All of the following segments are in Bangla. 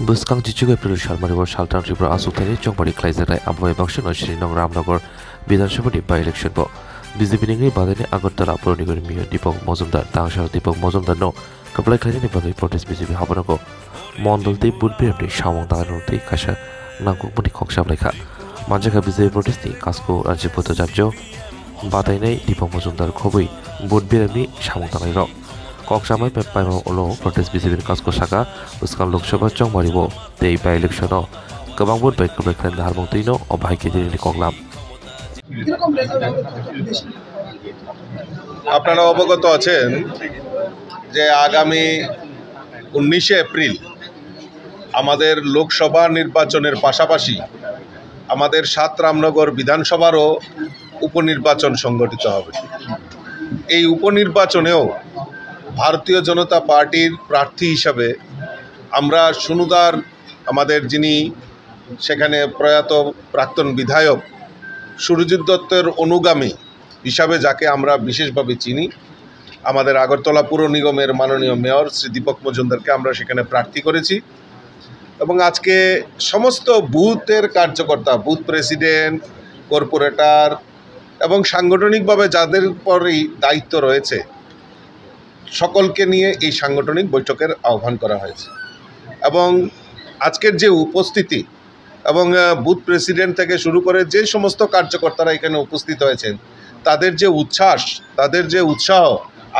Buskang Jichuga April Sharmariwar Shaltan Tripura Asukthani Chongpari Klaizai Abhoi Bangshan Shrinong Ramnagar বিধানসভা নির্বাচনী ইলেকশন বিজেপি নিংনি বাদানি আগরতলা পৌর নিগমের মেয়র দীপক মজুমদার তাংসার দীপক মজুমদার নো কাপলাই খাইনি বাগৈ প্রটেস্ট বিজেপি হাবনগো মন্ডলতে বুধবিরনি সামং দাগানোতে কাশা নাংকুকমনি খকসাবলাইখা মানজাখা বিজেপি প্রটেস্টনি কাসকো রাজ্যপত জাজ্য বাদাইনাই দীপক মজুমদার খবৈ বুধবিরনি সামং দাগাই রক ককসামাই পাইমা ওলো প্রটেস্ট বিজেপির কাসকো শাখা উস্কান লোকসভা চংমারিবো তেই বাই ইলেকশন गोबां बुट बाइक कपलाई खाइनि दाहारमंतैनो अबाहाय केदिनि कगलाम আপনারা অবগত আছেন যে আগামী 19 এপ্রিল আমাদের লোকসভা নির্বাচনের পাশাপাশি আমাদের 7 রামনগর বিধানসভারও উপনির্বাচন সংগঠিত হবে। এই উপনির্বাচনেও ভারতীয় জনতা পার্টির প্রার্থী হিসাবে আমরা সুনুদার আমাদের যিনি সেখানে প্রয়াত প্রাক্তন বিধায়ক সুরজিৎ দত্তের অনুগামী হিসাবে যাকে আমরা বিশেষভাবে চিনি, আমাদের আগরতলা পুর নিগমের মাননীয় মেয়র শ্রী দীপক মজুমদারকে আমরা সেখানে প্রার্থী করেছি এবং আজকে সমস্ত বুথের কার্যকর্তা, বুথ প্রেসিডেন্ট, কর্পোরেটর এবং সাংগঠনিকভাবে যাদের পরই দায়িত্ব রয়েছে সকলকে নিয়ে এই সাংগঠনিক বৈঠকের আহ্বান করা হয়েছে এবং আজকের যে উপস্থিতি এবং বুথ প্রেসিডেন্ট থেকে শুরু করে যে সমস্ত কার্যকর্তারা এখানে উপস্থিত হয়েছেন তাদের যে উচ্ছ্বাস, তাদের যে উৎসাহ,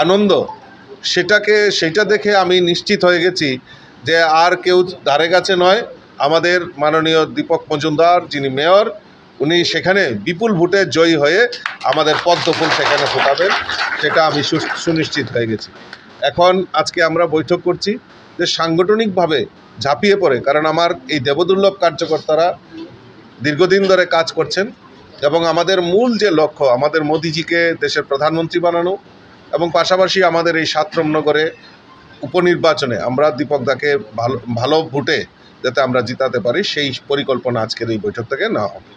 আনন্দ, সেটা দেখে আমি নিশ্চিত হয়ে গেছি যে আর কেউ ধারে কাছে নয়, আমাদের মাননীয় দীপক মজুমদার যিনি মেয়র উনি সেখানে বিপুল ভোটে জয়ী হয়ে আমাদের পদ্মফুল সেখানে ফোটাবেন, সেটা আমি সুনিশ্চিত হয়ে গেছি। এখন আজকে আমরা বৈঠক করছি যে সাংগঠনিকভাবে ঝাঁপিয়ে পড়ে, কারণ আমার এই দেবদুর্লভ কার্যকর্তারা দীর্ঘদিন ধরে কাজ করছেন এবং আমাদের মূল যে লক্ষ্য আমাদের মোদিজিকে দেশের প্রধানমন্ত্রী বানানো এবং পাশাপাশি আমাদের এই 7 রামনগরে উপনির্বাচনে আমরা দীপকদাকে ভালো ভোটে যাতে আমরা জিতাতে পারি সেই পরিকল্পনা আজকের এই বৈঠক থেকে নেওয়া হবে।